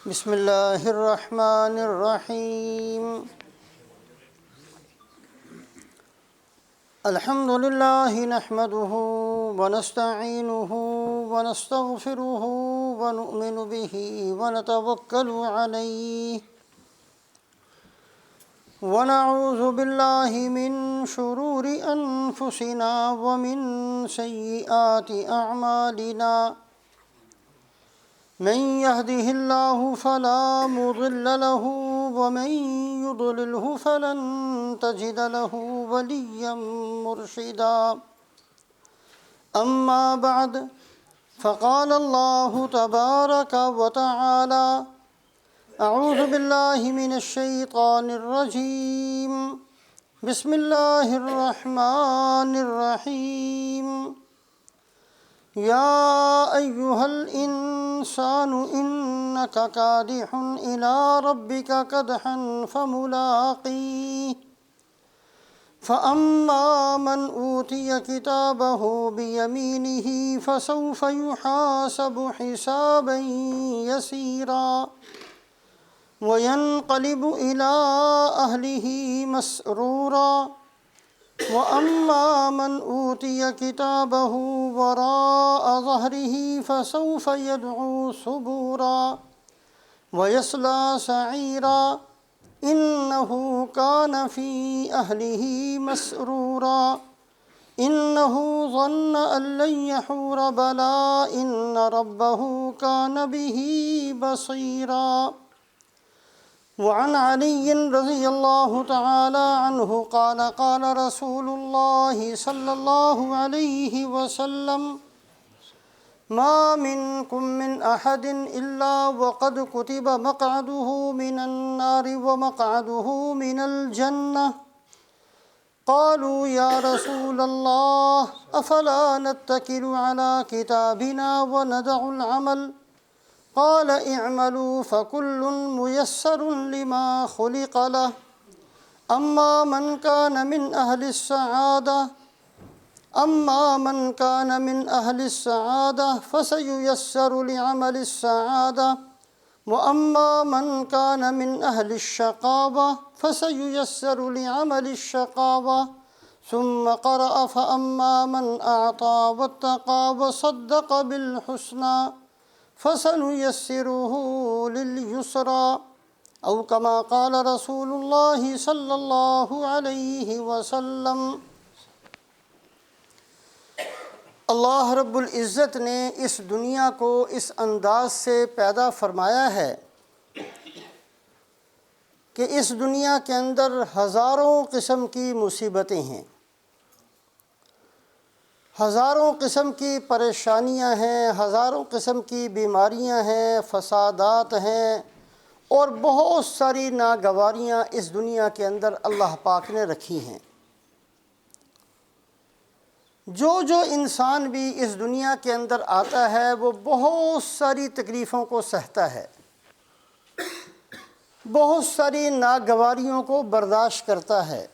بسم اللہ الرحمن الرحیم الحمد للہ نحمده ونستعینه ونستغفره ونؤمن به ونتوکل علیہ ونعوذ باللہ من شرور انفسنا ومن سیئات اعمالنا من يهده الله فلا مضل له ومن يضلله فلن تجد له وليا مرشدا أما بعد فقال الله تبارك وتعالى أعوذ بالله من الشيطان الرجيم بسم الله الرحمن الرحيم يا أيها الإنسان إنك كادح إلى ربك كدحا فملاقيه فأما من أوتي كتابه بيمينه فسوف يحاسب حسابا يسيرا وينقلب إلى أهله مسرورا وَأَمَّا مَنْ أُوتِيَ كِتَابَهُ وَرَاءَ ظَهْرِهِ فَسَوْفَ يَدْعُو ثُبُورًا وَيَصْلَى سَعِيرًا إِنَّهُ كَانَ فِي أَهْلِهِ مَسْرُورًا إِنَّهُ ظَنَّ أَن لَّن يَحُورَ بَلَىٰ إِنَّ رَبَّهُ كَانَ بِهِ بَصِيرًا وعن علي رضي الله تعالى عنه قال قال رسول الله صلى الله عليه وسلم ما منكم من أحد إلا وقد كتب مقعده من النار ومقعده من الجنة قالوا يا رسول الله أفلا نتكل على كتابنا وندع العمل قال اعملوا فكل ميسر لما خلق له أما من كان من أهل السعادة فسييسر لعمل السعادة وأما من كان من أهل الشقاوة فسييسر لعمل الشقاوة ثم قرأ فأما من أعطى واتقى وصدق بالحسنى فسنيسره لليسرى أو كما قال رسول الله صلی اللہ علیہ وسلم۔ اللہ رب العزت نے اس دنیا کو اس انداز سے پیدا فرمایا ہے کہ اس دنیا کے اندر ہزاروں قسم کی مصیبتیں ہیں، ہزاروں قسم کی پریشانیاں ہیں، ہزاروں قسم کی بیماریاں ہیں، فسادات ہیں اور بہت ساری ناگواریاں اس دنیا کے اندر اللہ پاک نے رکھی ہیں۔ جو انسان بھی اس دنیا کے اندر آتا ہے وہ بہت ساری تکلیفوں کو سہتا ہے، بہت ساری ناگواریوں کو برداشت کرتا ہے،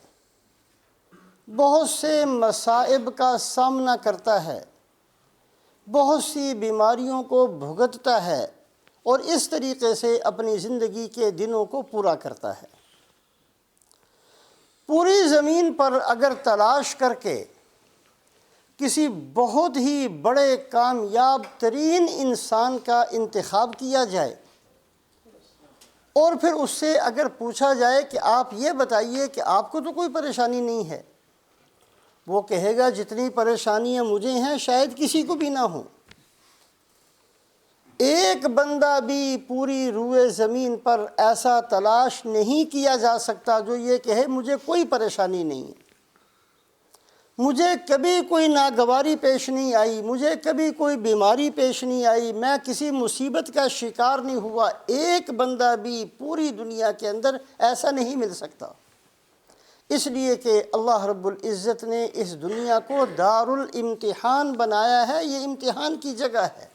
بہت سے مصائب کا سامنا کرتا ہے، بہت سی بیماریوں کو بھگتتا ہے اور اس طریقے سے اپنی زندگی کے دنوں کو پورا کرتا ہے۔ پوری زمین پر اگر تلاش کر کے کسی بہت ہی بڑے کامیاب ترین انسان کا انتخاب کیا جائے اور پھر اس سے اگر پوچھا جائے کہ آپ یہ بتائیے کہ آپ کو تو کوئی پریشانی نہیں ہے، وہ کہے گا جتنی پریشانیاں مجھے ہیں شاید کسی کو بھی نہ ہوں۔ ایک بندہ بھی پوری روئے زمین پر ایسا تلاش نہیں کیا جا سکتا جو یہ کہے مجھے کوئی پریشانی نہیں ہے، مجھے کبھی کوئی ناگواری پیش نہیں آئی، مجھے کبھی کوئی بیماری پیش نہیں آئی، میں کسی مصیبت کا شکار نہیں ہوا۔ ایک بندہ بھی پوری دنیا کے اندر ایسا نہیں مل سکتا، اس لیے کہ اللہ رب العزت نے اس دنیا کو دار الامتحان بنایا ہے، یہ امتحان کی جگہ ہے۔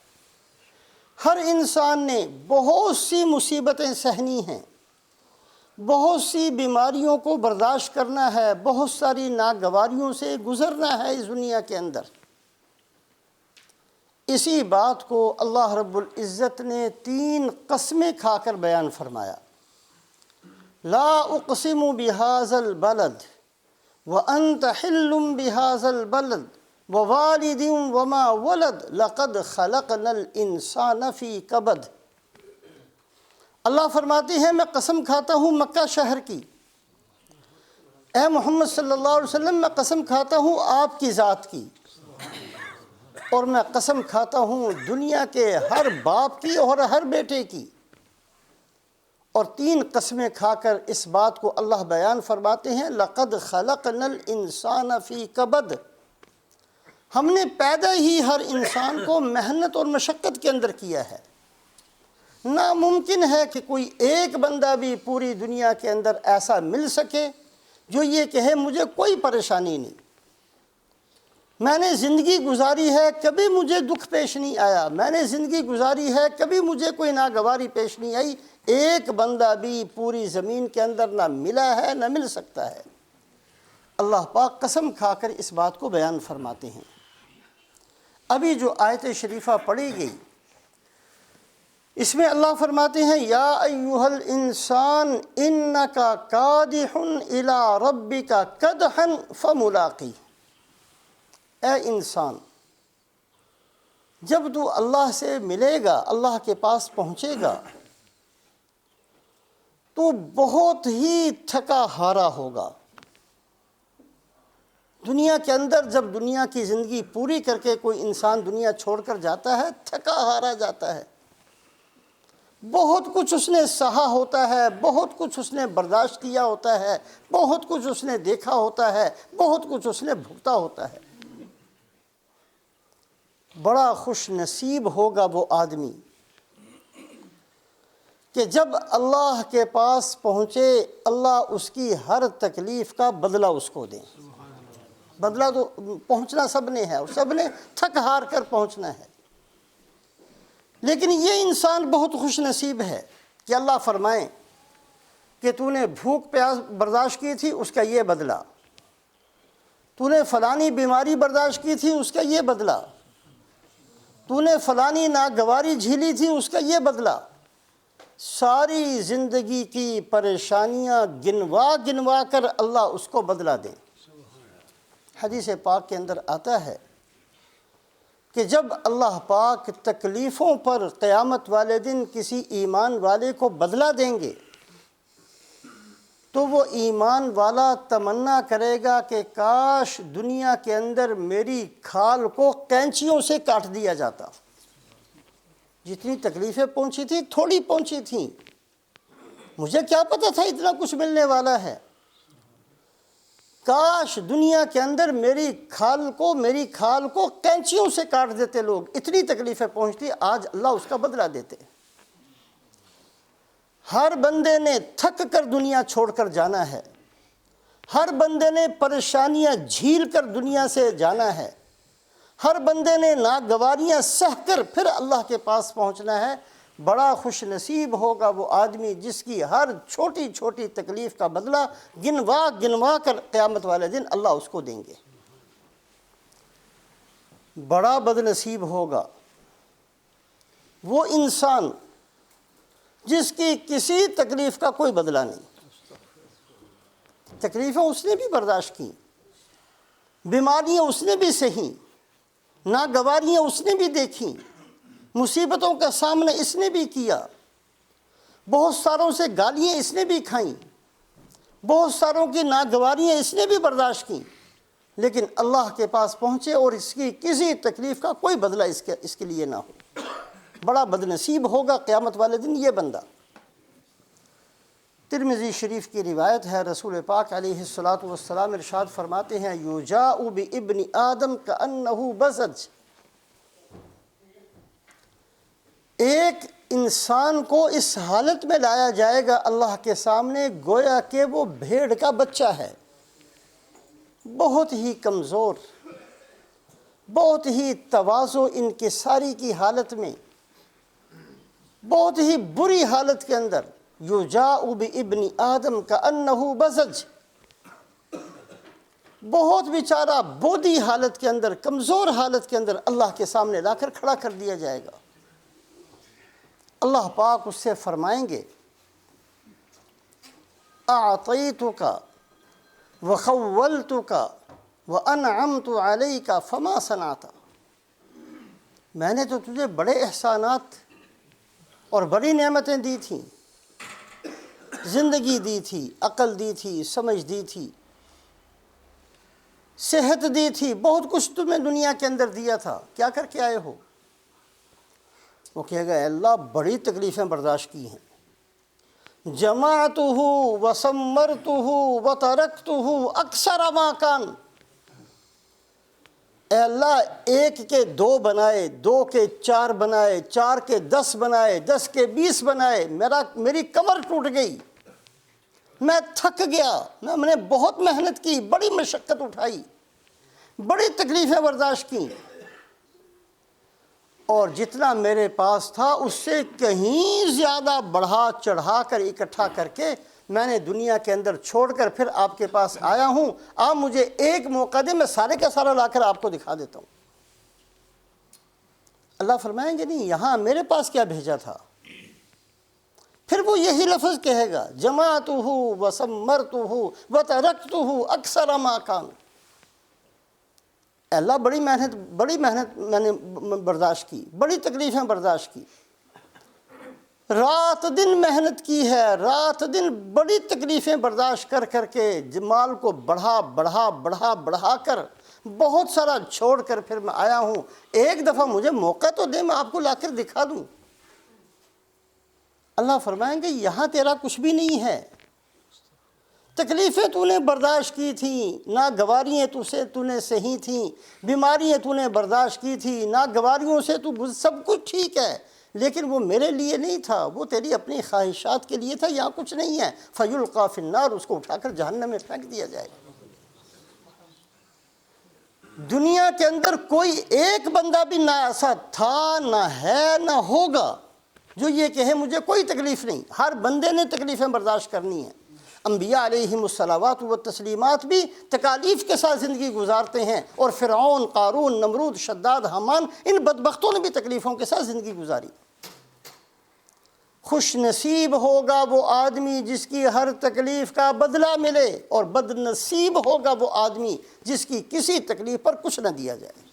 ہر انسان نے بہت سی مصیبتیں سہنی ہیں، بہت سی بیماریوں کو برداشت کرنا ہے، بہت ساری ناگواریوں سے گزرنا ہے اس دنیا کے اندر۔ اسی بات کو اللہ رب العزت نے 3 قسمیں کھا کر بیان فرمایا۔ لا اقسم بہذا البلد وانت حل بہذا البلد ووالد وما ولد لقد خلقنا الانسان فی کبد۔ اللہ فرماتے ہیں میں قسم کھاتا ہوں مکہ شہر کی، اے محمد صلی اللہ علیہ وسلم میں قسم کھاتا ہوں آپ کی ذات کی، اور میں قسم کھاتا ہوں دنیا کے ہر باپ کی اور ہر بیٹے کی۔ اور 3 قسمیں کھا کر اس بات کو اللہ بیان فرماتے ہیں لقد خلقنا الانسان فی کبد، ہم نے پیدا ہی ہر انسان کو محنت اور مشقت کے اندر کیا ہے۔ ناممکن ہے کہ کوئی ایک بندہ بھی پوری دنیا کے اندر ایسا مل سکے جو یہ کہے مجھے کوئی پریشانی نہیں، میں نے زندگی گزاری ہے کبھی مجھے دکھ پیش نہیں آیا، میں نے زندگی گزاری ہے کبھی مجھے کوئی ناگواری پیش نہیں آئی، ایک بندہ بھی پوری زمین کے اندر نہ ملا ہے نہ مل سکتا ہے۔ اللہ پاک قسم کھا کر اس بات کو بیان فرماتے ہیں۔ ابھی جو آیت شریفہ پڑھی گئی اس میں اللہ فرماتے ہیں یا ایھا الانسان انک کادح الی ربک کدحا فملاقیہ، اے انسان جب تو اللہ سے ملے گا، اللہ کے پاس پہنچے گا تو بہت ہی تھکا ہارا ہوگا۔ دنیا کے اندر جب دنیا کی زندگی پوری کر کے کوئی انسان دنیا چھوڑ کر جاتا ہے تھکا ہارا جاتا ہے، بہت کچھ اس نے سہا ہوتا ہے، بہت کچھ اس نے برداشت کیا ہوتا ہے، بہت کچھ اس نے دیکھا ہوتا ہے، بہت کچھ اس نے بھگتا ہوتا ہے۔ بڑا خوش نصیب ہوگا وہ آدمی کہ جب اللہ کے پاس پہنچے اللہ اس کی ہر تکلیف کا بدلہ اس کو دیں۔ بدلہ تو پہنچنا سب نے ہے اور سب نے تھک ہار کر پہنچنا ہے، لیکن یہ انسان بہت خوش نصیب ہے کہ اللہ فرمائیں کہ تو نے بھوک پیاس برداشت کی تھی اس کا یہ بدلہ، تو نے فلانی بیماری برداشت کی تھی اس کا یہ بدلہ، تو نے فلانی ناگواری جھیلی تھی اس کا یہ بدلہ۔ ساری زندگی کی پریشانیاں گنوا گنوا کر اللہ اس کو بدلہ دیں۔ حدیث پاک کے اندر آتا ہے کہ جب اللہ پاک تکلیفوں پر قیامت والے دن کسی ایمان والے کو بدلہ دیں گے تو وہ ایمان والا تمنا کرے گا کہ کاش دنیا کے اندر میری کھال کو کینچیوں سے کاٹ دیا جاتا، جتنی تکلیفیں پہنچی تھیں تھوڑی پہنچی تھیں، مجھے کیا پتہ تھا اتنا کچھ ملنے والا ہے، کاش دنیا کے اندر میری کھال کو کینچیوں سے کاٹ دیتے لوگ، اتنی تکلیفیں پہنچتی، آج اللہ اس کا بدلہ دیتے۔ ہر بندے نے تھک کر دنیا چھوڑ کر جانا ہے، ہر بندے نے پریشانیاں جھیل کر دنیا سے جانا ہے، ہر بندے نے ناگواریاں سہ کر پھر اللہ کے پاس پہنچنا ہے۔ بڑا خوش نصیب ہوگا وہ آدمی جس کی ہر چھوٹی چھوٹی تکلیف کا بدلہ گنوا گنوا کر قیامت والے دن اللہ اس کو دیں گے۔ بڑا بد نصیب ہوگا وہ انسان جس کی کسی تکلیف کا کوئی بدلہ نہیں، تکلیفیں اس نے بھی برداشت کی، بیماریاں اس نے بھی سہیں، ناگواریاں اس نے بھی دیکھیں، مصیبتوں کا سامنا اس نے بھی کیا، بہت ساروں سے گالیاں اس نے بھی کھائیں، بہت ساروں کی ناگواریاں اس نے بھی برداشت کیں، لیکن اللہ کے پاس پہنچے اور اس کی کسی تکلیف کا کوئی بدلہ اس کے لیے نہ ہو۔ بڑا بد نصیب ہوگا قیامت والے دن یہ بندہ۔ ترمذی شریف کی روایت ہے، رسول پاک علیہ الصلاۃ والسلام ارشاد فرماتے ہیں یجاء بابن آدم کأنہ بزج، ایک انسان کو اس حالت میں لایا جائے گا اللہ کے سامنے گویا کہ وہ بھیڑ کا بچہ ہے، بہت ہی کمزور، بہت ہی تواضع انکساری کی حالت میں، بہت ہی بری حالت کے اندر، یجاء بابن آدم کأنہ بزج، بہت بیچارہ بودی حالت کے اندر، کمزور حالت کے اندر اللہ کے سامنے لا کر کھڑا کر دیا جائے گا۔ اللہ پاک اس سے فرمائیں گے اعطیتک وخولتک وانعمت علیک فما صنعت، میں نے تو تجھے بڑے احسانات اور بڑی نعمتیں دی تھیں، زندگی دی تھی، عقل دی تھی، سمجھ دی تھی، صحت دی تھی، بہت کچھ تمہیں دنیا کے اندر دیا تھا، کیا کر کے آئے ہو؟ وہ کہے گا اے اللہ بڑی تکلیفیں برداشت کی ہیں، جمعتہ وثمرتہ وترکتہ اکثر ما کان، اے اللہ ایک کے 2 بنائے، 2 کے 4 بنائے، 4 کے 10 بنائے، 10 کے 20 بنائے، میری کمر ٹوٹ گئی، میں تھک گیا، میں نے بہت محنت کی، بڑی مشقت اٹھائی، بڑی تکلیفیں برداشت کی، اور جتنا میرے پاس تھا اس سے کہیں زیادہ بڑھا چڑھا کر اکٹھا کر کے میں نے دنیا کے اندر چھوڑ کر پھر آپ کے پاس آیا ہوں، آپ مجھے ایک موقع دیں، میں سارے کا سارا لا کر آپ کو دکھا دیتا ہوں۔ اللہ فرمائیں گے نہیں، یہاں میرے پاس کیا بھیجا تھا؟ پھر وہ یہی لفظ کہے گا جمعتہ وثمرتہ وترکتہ اکثر ما کان، اے اللہ بڑی محنت میں نے برداشت کی، بڑی تکلیفیں برداشت کی، رات دن محنت کی ہے، رات دن بڑی تکلیفیں برداشت کر کر کے مال کو بڑھا کر بہت سارا چھوڑ کر پھر میں آیا ہوں، ایک دفعہ مجھے موقع تو دے، میں آپ کو لا کر دکھا دوں۔ اللہ فرمائیں گے یہاں تیرا کچھ بھی نہیں ہے، تکلیفیں تو نے برداشت کی تھیں، ناگواریاں تو نے سہی تھیں، بیماریاں تو نے برداشت کی تھی، ناگواریوں سے تو سب کچھ ٹھیک ہے، لیکن وہ میرے لیے نہیں تھا، وہ تیری اپنی خواہشات کے لیے تھا، یہاں کچھ نہیں ہے، فَيُلْقَى فِي النَّارِ، اس کو اٹھا کر جہنم میں پھینک دیا جائے گا۔ دنیا کے اندر کوئی ایک بندہ بھی نہ ایسا تھا، نہ ہے، نہ ہوگا جو یہ کہے مجھے کوئی تکلیف نہیں، ہر بندے نے تکلیفیں برداشت کرنی ہیں۔ انبیاء علیہم الصلوات و تسلیمات بھی تکالیف کے ساتھ زندگی گزارتے ہیں، اور فرعون، قارون، نمرود، شداد، حامان، ان بدبختوں نے بھی تکلیفوں کے ساتھ زندگی گزاری۔ خوش نصیب ہوگا وہ آدمی جس کی ہر تکلیف کا بدلہ ملے، اور بد نصیب ہوگا وہ آدمی جس کی کسی تکلیف پر کچھ نہ دیا جائے۔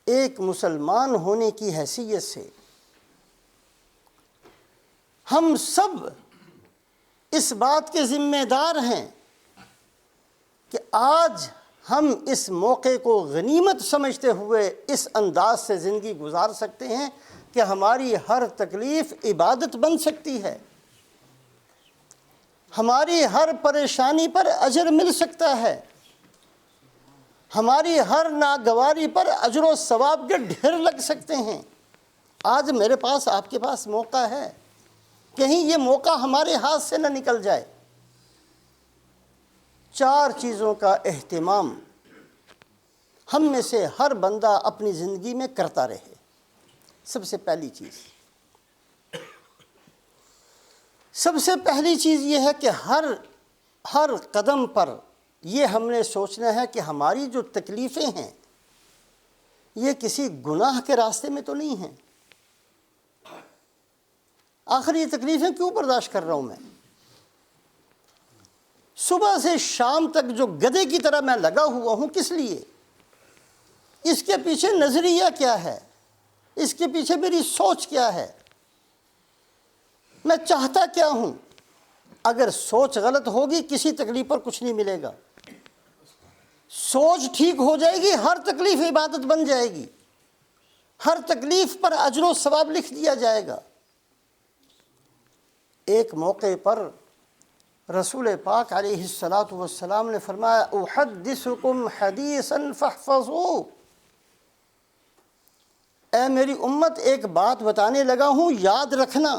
ایک مسلمان ہونے کی حیثیت سے ہم سب اس بات کے ذمہ دار ہیں کہ آج ہم اس موقع کو غنیمت سمجھتے ہوئے اس انداز سے زندگی گزار سکتے ہیں کہ ہماری ہر تکلیف عبادت بن سکتی ہے، ہماری ہر پریشانی پر اجر مل سکتا ہے، ہماری ہر ناگواری پر اجر و ثواب کے ڈھیر لگ سکتے ہیں۔ آج میرے پاس، آپ کے پاس موقع ہے، کہیں یہ موقع ہمارے ہاتھ سے نہ نکل جائے۔ 4 چیزوں کا اہتمام ہم میں سے ہر بندہ اپنی زندگی میں کرتا رہے۔ سب سے پہلی چیز یہ ہے کہ ہر قدم پر یہ ہم نے سوچنا ہے کہ ہماری جو تکلیفیں ہیں یہ کسی گناہ کے راستے میں تو نہیں ہیں۔ آخر یہ تکلیفیں کیوں برداشت کر رہا ہوں میں؟ صبح سے شام تک جو گدھے کی طرح میں لگا ہوا ہوں، کس لیے؟ اس کے پیچھے نظریہ کیا ہے؟ اس کے پیچھے میری سوچ کیا ہے؟ میں چاہتا کیا ہوں؟ اگر سوچ غلط ہوگی کسی تکلیف پر کچھ نہیں ملے گا، سوچ ٹھیک ہو جائے گی ہر تکلیف عبادت بن جائے گی، ہر تکلیف پر اجر و ثواب لکھ دیا جائے گا۔ ایک موقع پر رسول پاک علیہ السلام نے فرمایا احدثکم حدیثا فاحفظوہ، اے میری امت ایک بات بتانے لگا ہوں، یاد رکھنا۔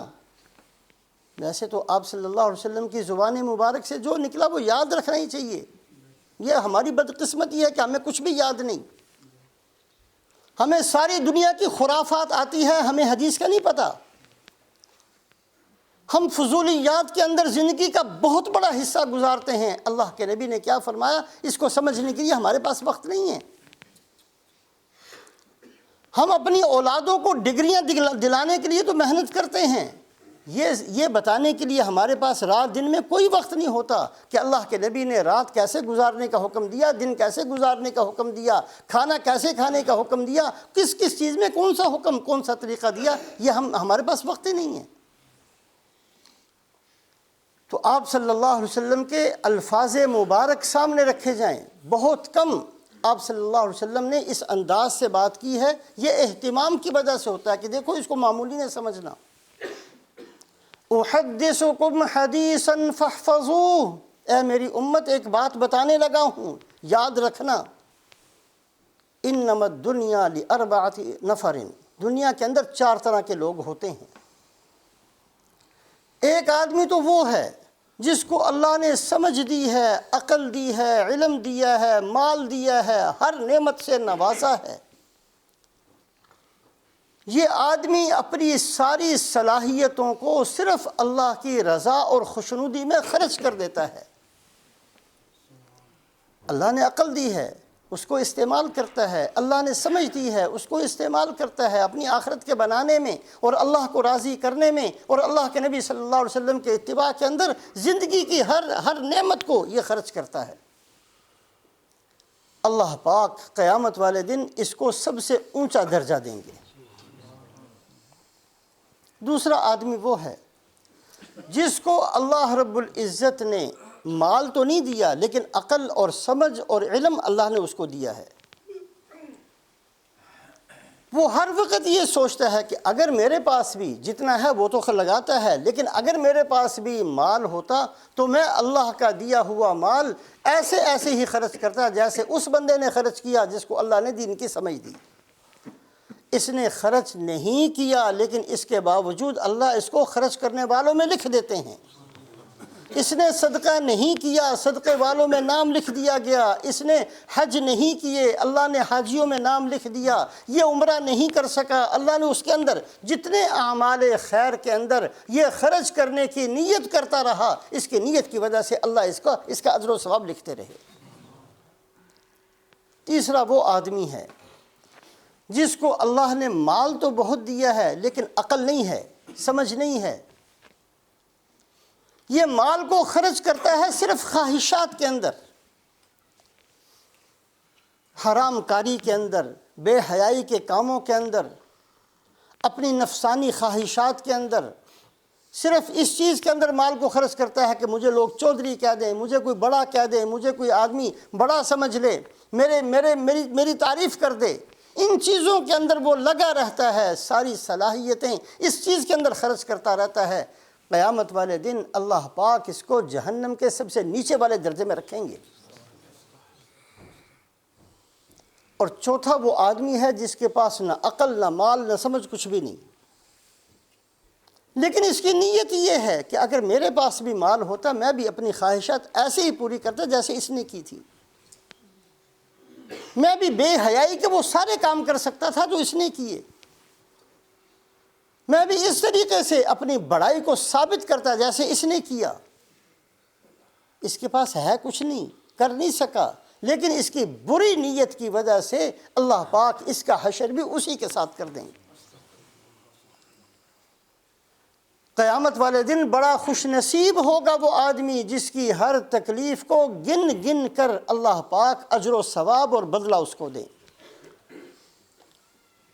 ویسے تو آپ صلی اللہ علیہ وسلم کی زبان مبارک سے جو نکلا وہ یاد رکھنا ہی چاہیے۔ یہ ہماری بدقسمتی ہے کہ ہمیں کچھ بھی یاد نہیں، ہمیں ساری دنیا کی خرافات آتی ہے، ہمیں حدیث کا نہیں پتہ، ہم فضولیات کے اندر زندگی کا بہت بڑا حصہ گزارتے ہیں۔ اللہ کے نبی نے کیا فرمایا، اس کو سمجھنے کے لیے ہمارے پاس وقت نہیں ہے۔ ہم اپنی اولادوں کو ڈگریاں دلانے کے لیے تو محنت کرتے ہیں، یہ بتانے کے لیے ہمارے پاس رات دن میں کوئی وقت نہیں ہوتا کہ اللہ کے نبی نے رات کیسے گزارنے کا حکم دیا، دن کیسے گزارنے کا حکم دیا، کھانا کیسے کھانے کا حکم دیا، کس کس چیز میں کون سا حکم، کون سا طریقہ دیا، یہ ہمارے پاس وقت ہی نہیں ہے۔ تو آپ صلی اللہ علیہ وسلم کے الفاظ مبارک سامنے رکھے جائیں، بہت کم آپ صلی اللہ علیہ وسلم نے اس انداز سے بات کی ہے۔ یہ اہتمام کی وجہ سے ہوتا ہے کہ دیکھو اس کو معمولی نہیں سمجھنا۔ احدثکم حدیثا فاحفظوہ، اے میری امت ایک بات بتانے لگا ہوں، یاد رکھنا۔ انما الدنیا لاربعۃ نفر، دنیا کے اندر 4 طرح کے لوگ ہوتے ہیں۔ ایک آدمی تو وہ ہے جس کو اللہ نے سمجھ دی ہے، عقل دی ہے، علم دیا ہے، مال دیا ہے، ہر نعمت سے نوازا ہے۔ یہ آدمی اپنی ساری صلاحیتوں کو صرف اللہ کی رضا اور خوشنودی میں خرچ کر دیتا ہے۔ اللہ نے عقل دی ہے، اس کو استعمال کرتا ہے، اللہ نے سمجھ دی ہے، اس کو استعمال کرتا ہے اپنی آخرت کے بنانے میں اور اللہ کو راضی کرنے میں، اور اللہ کے نبی صلی اللہ علیہ وسلم کے اتباع کے اندر زندگی کی ہر نعمت کو یہ خرچ کرتا ہے۔ اللہ پاک قیامت والے دن اس کو سب سے اونچا درجہ دیں گے۔ دوسرا آدمی وہ ہے جس کو اللہ رب العزت نے مال تو نہیں دیا لیکن عقل اور سمجھ اور علم اللہ نے اس کو دیا ہے۔ وہ ہر وقت یہ سوچتا ہے کہ اگر میرے پاس بھی جتنا ہے وہ تو لگاتا ہے، لیکن اگر میرے پاس بھی مال ہوتا تو میں اللہ کا دیا ہوا مال ایسے ہی خرچ کرتا جیسے اس بندے نے خرچ کیا جس کو اللہ نے دین کی سمجھ دی۔ اس نے خرچ نہیں کیا لیکن اس کے باوجود اللہ اس کو خرچ کرنے والوں میں لکھ دیتے ہیں۔ اس نے صدقہ نہیں کیا، صدقے والوں میں نام لکھ دیا گیا۔ اس نے حج نہیں کیے، اللہ نے حاجیوں میں نام لکھ دیا۔ یہ عمرہ نہیں کر سکا، اللہ نے اس کے اندر جتنے اعمال خیر کے اندر یہ خرچ کرنے کی نیت کرتا رہا، اس کی نیت کی وجہ سے اللہ اس کا اجر و ثواب لکھتے رہے۔ تیسرا وہ آدمی ہے جس کو اللہ نے مال تو بہت دیا ہے لیکن عقل نہیں ہے، سمجھ نہیں ہے۔ یہ مال کو خرچ کرتا ہے صرف خواہشات کے اندر، حرام کاری کے اندر، بے حیائی کے کاموں کے اندر، اپنی نفسانی خواہشات کے اندر، صرف اس چیز کے اندر مال کو خرچ کرتا ہے کہ مجھے لوگ چودھری کہہ دیں، مجھے کوئی بڑا کہہ دیں، مجھے کوئی آدمی بڑا سمجھ لے، میری تعریف کر دے۔ ان چیزوں کے اندر وہ لگا رہتا ہے، ساری صلاحیتیں اس چیز کے اندر خرچ کرتا رہتا ہے۔ قیامت والے دن اللہ پاک اس کو جہنم کے سب سے نیچے والے درجے میں رکھیں گے۔ اور چوتھا وہ آدمی ہے جس کے پاس نہ عقل، نہ مال، نہ سمجھ، کچھ بھی نہیں، لیکن اس کی نیت یہ ہے کہ اگر میرے پاس بھی مال ہوتا میں بھی اپنی خواہشات ایسے ہی پوری کرتا جیسے اس نے کی تھی۔ میں بھی بے حیائی کے وہ سارے کام کر سکتا تھا جو اس نے کیے۔ میں بھی اس طریقے سے اپنی بڑائی کو ثابت کرتا جیسے اس نے کیا۔ اس کے پاس ہے کچھ نہیں، کر نہیں سکا، لیکن اس کی بری نیت کی وجہ سے اللہ پاک اس کا حشر بھی اسی کے ساتھ کر دیں گے۔ قیامت والے دن بڑا خوش نصیب ہوگا وہ آدمی جس کی ہر تکلیف کو گن گن کر اللہ پاک اجر و ثواب اور بدلہ اس کو دیں،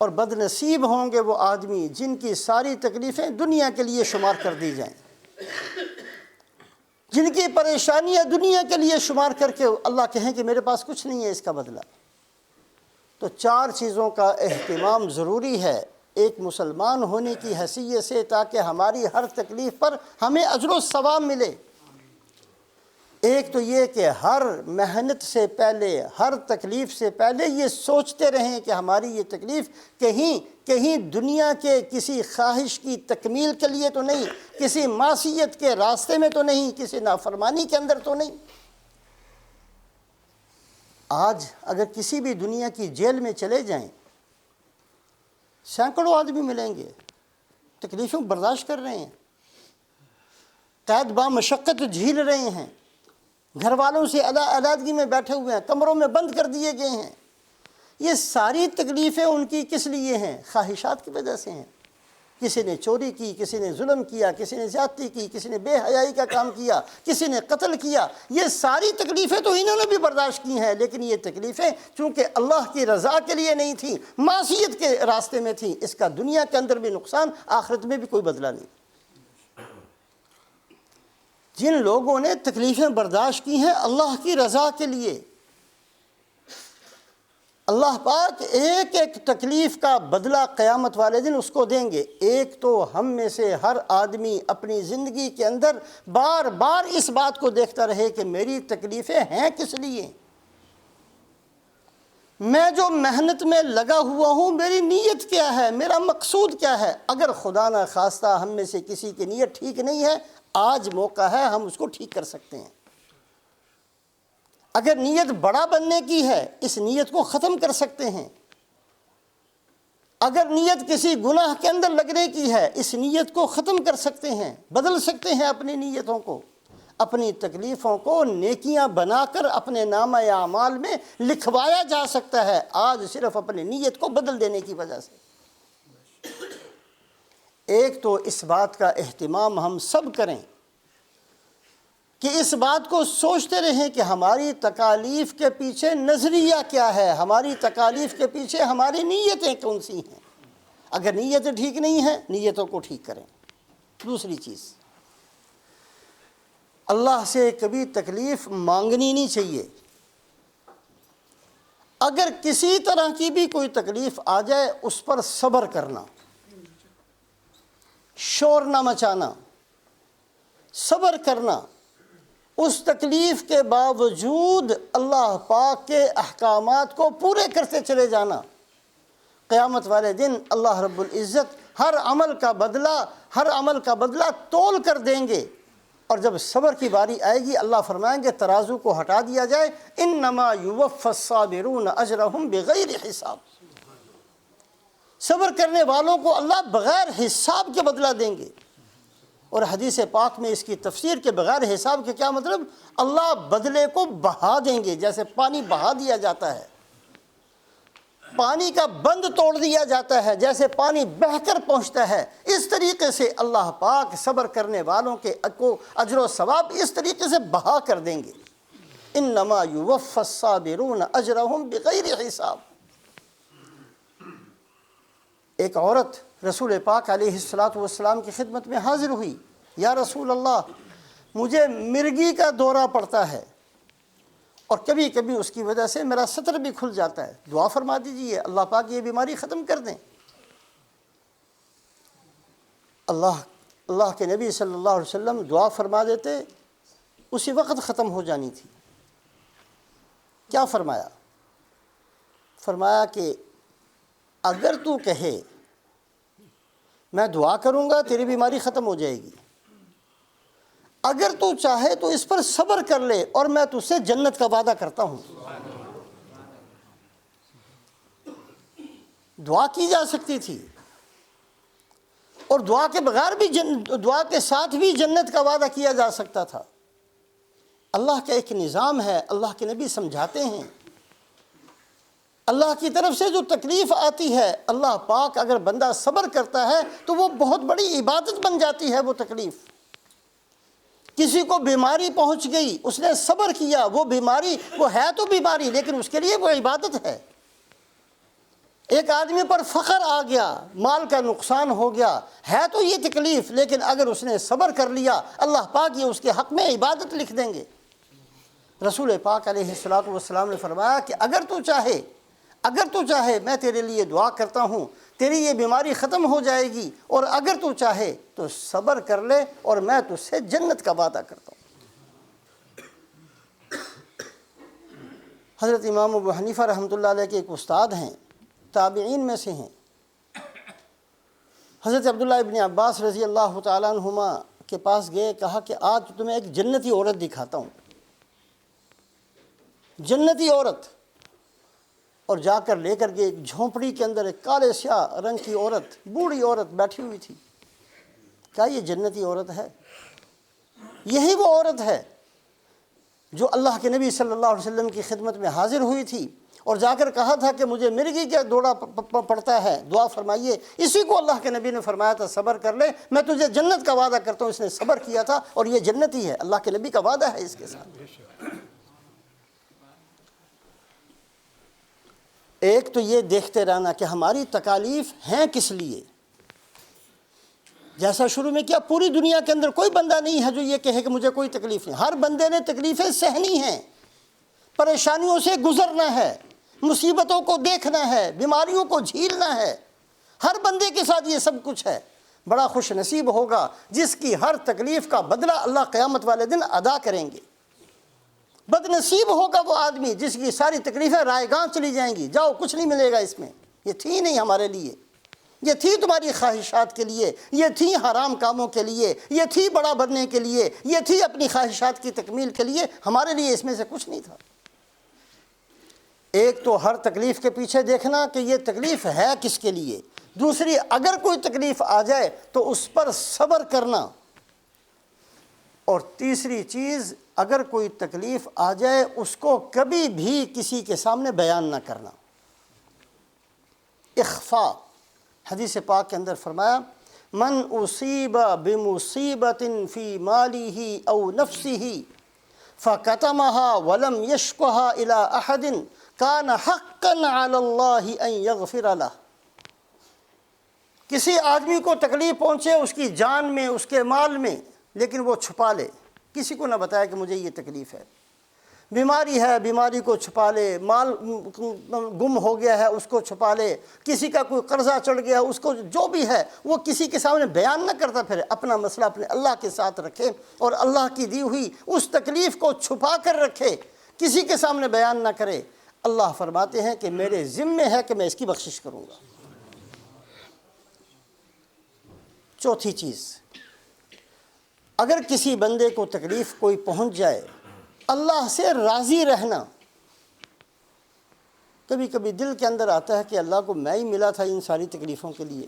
اور بد نصیب ہوں گے وہ آدمی جن کی ساری تکلیفیں دنیا کے لیے شمار کر دی جائیں، جن کی پریشانیاں دنیا کے لیے شمار کر کے اللہ کہیں کہ میرے پاس کچھ نہیں ہے اس کا بدلہ۔ تو 4 چیزوں کا اہتمام ضروری ہے ایک مسلمان ہونے کی حیثیت سے، تاکہ ہماری ہر تکلیف پر ہمیں اجر و ثواب ملے۔ ایک تو یہ کہ ہر محنت سے پہلے، ہر تکلیف سے پہلے یہ سوچتے رہیں کہ ہماری یہ تکلیف کہیں دنیا کے کسی خواہش کی تکمیل کے لیے تو نہیں، کسی معصیت کے راستے میں تو نہیں، کسی نافرمانی کے اندر تو نہیں۔ آج اگر کسی بھی دنیا کی جیل میں چلے جائیں، سینکڑوں آدمی ملیں گے تکلیفوں برداشت کر رہے ہیں، قید با مشقت جھیل رہے ہیں، گھر والوں سے علیحدگی میں بیٹھے ہوئے ہیں، کمروں میں بند کر دیے گئے ہیں، یہ ساری تکلیفیں ان کی کس لیے ہیں؟ خواہشات کی وجہ سے ہیں۔ کسی نے چوری کی، کسی نے ظلم کیا، کسی نے زیادتی کی، کسی نے بے حیائی کا کام کیا، کسی نے قتل کیا، یہ ساری تکلیفیں تو انہوں نے بھی برداشت کی ہیں، لیکن یہ تکلیفیں چونکہ اللہ کی رضا کے لیے نہیں تھیں، معصیت کے راستے میں تھیں، اس کا دنیا کے اندر بھی نقصان، آخرت میں بھی کوئی بدلہ نہیں۔ جن لوگوں نے تکلیفیں برداشت کی ہیں اللہ کی رضا کے لیے، اللہ پاک ایک ایک تکلیف کا بدلہ قیامت والے دن اس کو دیں گے۔ ایک تو ہم میں سے ہر آدمی اپنی زندگی کے اندر بار بار اس بات کو دیکھتا رہے کہ میری تکلیفیں ہیں کس لیے، میں جو محنت میں لگا ہوا ہوں میری نیت کیا ہے، میرا مقصود کیا ہے۔ اگر خدا نہ خواستہ ہم میں سے کسی کی نیت ٹھیک نہیں ہے، آج موقع ہے ہم اس کو ٹھیک کر سکتے ہیں۔ اگر نیت بڑا بننے کی ہے، اس نیت کو ختم کر سکتے ہیں۔ اگر نیت کسی گناہ کے اندر لگنے کی ہے، اس نیت کو ختم کر سکتے ہیں، بدل سکتے ہیں اپنی نیتوں کو، اپنی تکلیفوں کو نیکیاں بنا کر اپنے نامہ اعمال میں لکھوایا جا سکتا ہے، آج صرف اپنی نیت کو بدل دینے کی وجہ سے۔ ایک تو اس بات کا اہتمام ہم سب کریں کہ اس بات کو سوچتے رہیں کہ ہماری تکالیف کے پیچھے نظریہ کیا ہے، ہماری تکالیف کے پیچھے ہماری نیتیں کون سی ہیں۔ اگر نیتیں ٹھیک نہیں ہیں، نیتوں کو ٹھیک کریں۔ دوسری چیز، اللہ سے کبھی تکلیف مانگنی نہیں چاہیے۔ اگر کسی طرح کی بھی کوئی تکلیف آ جائے اس پر صبر کرنا، شور نہ مچانا، صبر کرنا، اس تکلیف کے باوجود اللہ پاک کے احکامات کو پورے کرتے چلے جانا۔ قیامت والے دن اللہ رب العزت ہر عمل کا بدلہ تول کر دیں گے، اور جب صبر کی باری آئے گی اللہ فرمائیں گے ترازو کو ہٹا دیا جائے، انما یوفی الصابرون اجرہم بغیر حساب۔ صبر کرنے والوں کو اللہ بغیر حساب کے بدلہ دیں گے۔ اور حدیث پاک میں اس کی تفسیر کے بغیر حساب کے کیا مطلب؟ اللہ بدلے کو بہا دیں گے، جیسے پانی بہا دیا جاتا ہے، پانی کا بند توڑ دیا جاتا ہے، جیسے پانی بہہ کر پہنچتا ہے، اس طریقے سے اللہ پاک صبر کرنے والوں کے کو اجر و ثواب اس طریقے سے بہا کر دیں گے۔ انما یوفی الصابرون اجرہم بغیر حساب۔ ایک عورت رسول پاک علیہ السلام کی خدمت میں حاضر ہوئی، یا رسول اللہ مجھے مرگی کا دورہ پڑتا ہے اور کبھی کبھی اس کی وجہ سے میرا سطر بھی کھل جاتا ہے، دعا فرما دیجئے اللہ پاک یہ بیماری ختم کر دیں۔ اللہ کے نبی صلی اللہ علیہ وسلم دعا فرما دیتے، اسی وقت ختم ہو جانی تھی۔ کیا فرمایا؟ فرمایا کہ اگر تو کہے میں دعا کروں گا تیری بیماری ختم ہو جائے گی، اگر تو چاہے تو اس پر صبر کر لے اور میں تجھ سے جنت کا وعدہ کرتا ہوں۔ دعا کی جا سکتی تھی، اور دعا کے بغیر بھی دعا کے ساتھ بھی جنت کا وعدہ کیا جا سکتا تھا۔ اللہ کا ایک نظام ہے، اللہ کے نبی سمجھاتے ہیں، اللہ کی طرف سے جو تکلیف آتی ہے، اللہ پاک اگر بندہ صبر کرتا ہے تو وہ بہت بڑی عبادت بن جاتی ہے۔ وہ تکلیف، کسی کو بیماری پہنچ گئی، اس نے صبر کیا، وہ بیماری وہ ہے تو بیماری لیکن اس کے لیے وہ عبادت ہے۔ ایک آدمی پر فقر آ گیا، مال کا نقصان ہو گیا، ہے تو یہ تکلیف لیکن اگر اس نے صبر کر لیا اللہ پاک یہ اس کے حق میں عبادت لکھ دیں گے۔ رسول پاک علیہ السلام نے فرمایا کہ اگر تو چاہے میں تیرے لیے دعا کرتا ہوں، تیری یہ بیماری ختم ہو جائے گی، اور اگر تو چاہے تو صبر کر لے اور میں تجھ سے جنت کا وعدہ کرتا ہوں۔ حضرت امام ابو حنیفہ رحمۃ اللہ علیہ کے ایک استاد ہیں، تابعین میں سے ہیں، حضرت عبداللہ ابن عباس رضی اللہ تعالیٰ عنہما کے پاس گئے، کہا کہ آج تمہیں ایک جنتی عورت دکھاتا ہوں، جنتی عورت، اور جا کر لے کر کے ایک جھونپڑی کے اندر ایک کالے سیاہ رنگ کی عورت، بوڑھی عورت بیٹھی ہوئی تھی۔ کیا یہ جنتی عورت ہے؟ یہی وہ عورت ہے جو اللہ کے نبی صلی اللہ علیہ وسلم کی خدمت میں حاضر ہوئی تھی اور جا کر کہا تھا کہ مجھے مرغی کیا دوڑا پڑتا ہے، دعا فرمائیے۔ اسی کو اللہ کے نبی نے فرمایا تھا صبر کر لے، میں تجھے جنت کا وعدہ کرتا ہوں۔ اس نے صبر کیا تھا اور یہ جنتی ہے، اللہ کے نبی کا وعدہ ہے اس کے ساتھ۔ ایک تو یہ دیکھتے رہنا کہ ہماری تکالیف ہیں کس لیے۔ جیسا شروع میں کیا، پوری دنیا کے اندر کوئی بندہ نہیں ہے جو یہ کہے کہ مجھے کوئی تکلیف نہیں۔ ہر بندے نے تکلیفیں سہنی ہیں، پریشانیوں سے گزرنا ہے، مصیبتوں کو دیکھنا ہے، بیماریوں کو جھیلنا ہے۔ ہر بندے کے ساتھ یہ سب کچھ ہے۔ بڑا خوش نصیب ہوگا جس کی ہر تکلیف کا بدلہ اللہ قیامت والے دن ادا کریں گے۔ بد نصیب ہوگا وہ آدمی جس کی ساری تکلیفیں رائے گاں چلی جائیں گی، جاؤ کچھ نہیں ملے گا اس میں، یہ تھی نہیں ہمارے لیے، یہ تھی تمہاری خواہشات کے لیے، یہ تھی حرام کاموں کے لیے، یہ تھی بڑا بننے کے لیے، یہ تھی اپنی خواہشات کی تکمیل کے لیے، ہمارے لیے اس میں سے کچھ نہیں تھا۔ ایک تو ہر تکلیف کے پیچھے دیکھنا کہ یہ تکلیف ہے کس کے لیے، دوسری اگر کوئی تکلیف آ جائے تو اس پر صبر کرنا، اور تیسری چیز اگر کوئی تکلیف آ جائے اس کو کبھی بھی کسی کے سامنے بیان نہ کرنا، اخفاء۔ حدیث پاک کے اندر فرمایا من اصیب بمصیبت فی مالہ او نفسہ فکتمها ولم یشکها الی احد کان حقا علی اللہ ان یغفر لہ۔ کسی آدمی کو تکلیف پہنچے اس کی جان میں، اس کے مال میں، لیکن وہ چھپا لے، کسی کو نہ بتایا کہ مجھے یہ تکلیف ہے۔ بیماری ہے، بیماری کو چھپا لے، مال گم ہو گیا ہے اس کو چھپا لے، کسی کا کوئی قرضہ چڑھ گیا اس کو، جو بھی ہے وہ کسی کے سامنے بیان نہ کرتا پھر، اپنا مسئلہ اپنے اللہ کے ساتھ رکھے اور اللہ کی دی ہوئی اس تکلیف کو چھپا کر رکھے، کسی کے سامنے بیان نہ کرے۔ اللہ فرماتے ہیں کہ میرے ذمہ ہے کہ میں اس کی بخشش کروں گا۔ چوتھی چیز، اگر کسی بندے کو تکلیف کوئی پہنچ جائے، اللہ سے راضی رہنا۔ کبھی کبھی دل کے اندر آتا ہے کہ اللہ کو میں ہی ملا تھا ان ساری تکلیفوں کے لیے۔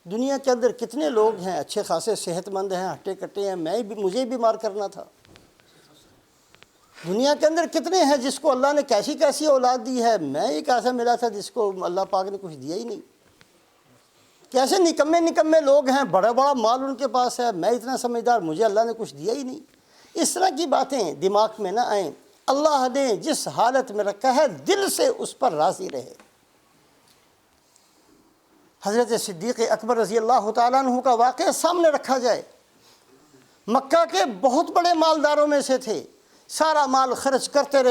دنیا کے اندر کتنے لوگ ہیں اچھے خاصے صحت مند ہیں، ہٹے کٹے ہیں، مجھے بیمار کرنا تھا۔ دنیا کے اندر کتنے ہیں جس کو اللہ نے کیسی کیسی اولاد دی ہے، میں ایک ایسا ملا تھا جس کو اللہ پاک نے کچھ دیا ہی نہیں۔ کیسے نکمے نکمے لوگ ہیں، بڑا بڑا مال ان کے پاس ہے، میں اتنا سمجھدار، مجھے اللہ نے کچھ دیا ہی نہیں۔ اس طرح کی باتیں دماغ میں نہ آئیں۔ اللہ نے جس حالت میں رکھا ہے دل سے اس پر راضی رہے۔ حضرت صدیق اکبر رضی اللہ تعالیٰ عنہ کا واقعہ سامنے رکھا جائے۔ مکہ کے بہت بڑے مالداروں میں سے تھے، سارا مال خرچ کرتے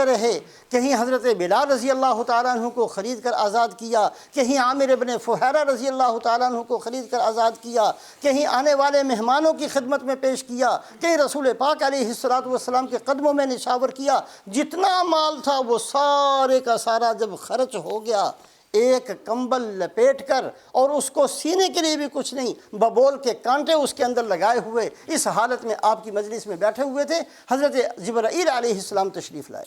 رہے، کہیں حضرت بلال رضی اللہ تعالیٰ عنہ کو خرید کر آزاد کیا، کہیں عامر بن فہیرہ رضی اللہ تعالیٰ عنہ کو خرید کر آزاد کیا، کہیں آنے والے مہمانوں کی خدمت میں پیش کیا، کہیں رسول پاک علیہ السلام کے قدموں میں نشاور کیا۔ جتنا مال تھا وہ سارے کا سارا جب خرچ ہو گیا، ایک کمبل لپیٹ کر اور اس کو سینے کے لیے بھی کچھ نہیں، ببول کے کانٹے اس کے اندر لگائے ہوئے، اس حالت میں آپ کی مجلس میں بیٹھے ہوئے تھے۔ حضرت جبرائیل علیہ السلام تشریف لائے۔